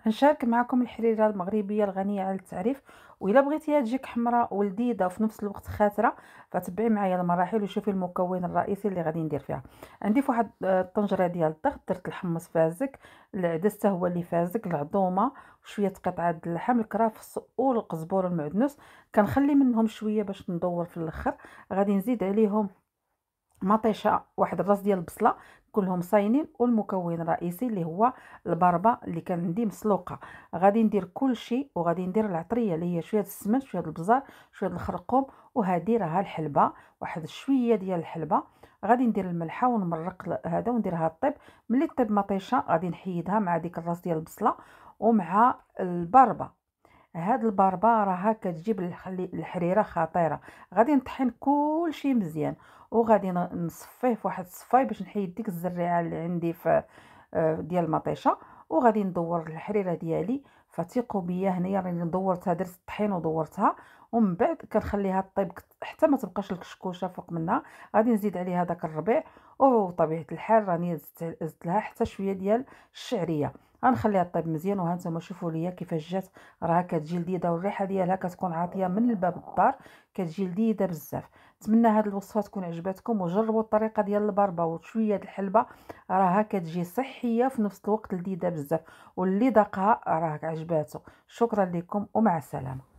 غنشارك معكم الحريرة المغربية الغنية عن التعريف، وإلا بغيتيها تجيك حمراء ولذيذة وفي نفس الوقت خاترة فتبعي معايا المراحل وشوفي المكون الرئيسي اللي غادي ندير فيها. عندي فواحد الطنجرة ديال الضغط، درت الحمص فازك، العدس حتى هو اللي فازك، العظومة وشوية قطعة اللحم، الكرفس والقزبور والمعدنوس. كنخلي منهم شوية باش ندور في الاخر. غادي نزيد عليهم مطيشه، واحد الراس ديال البصله، كلهم صاينين، والمكون الرئيسي اللي هو البربه اللي كان عندي مسلوقه. غادي ندير كل شيء، وغادي ندير العطريه اللي هي شويه السمن، شويه البزار، شويه الخرقوم، وهذه راها الحلبه، واحد شويه ديال الحلبه. غادي ندير الملحه ونمرق هذا ونديرها طيب. ملي طيب مطيشه غادي نحيدها مع ديك الراس ديال البصله ومع البربه. هاد البربه راها كتجيب الحريره خطيره. غادي نطحن كلشي مزيان، وغادي نصفيه في واحد الصفاي باش نحيد ديك الزريعه اللي عندي في ديال المطيشه. وغادي ندور الحريره ديالي. فتيقوا بيا هنايا راني دورتها، درت الطحين ودورتها، ومن بعد كنخليها طيب حتى ما تبقاش الكشكوشه فوق منها. غادي نزيد عليها داك الربيع، وطبيعه الحال راني زدت لها حتى شويه ديال الشعريه. غنخليها طيب مزيان، وها نتوما شوفوا ليا كيفاش جات. راها كتجي لذيذه، والريحه ديالها كتكون عاطيه من الباب الدار، كتجي لذيذه بزاف. نتمنى هاد الوصفه تكون عجبتكم، وجربوا الطريقه ديال البربه وشويه د الحلبه. راها كتجي صحيه في نفس الوقت لذيذه بزاف، واللي ذاقها راه عجباتو. شكرا لكم ومع السلامه.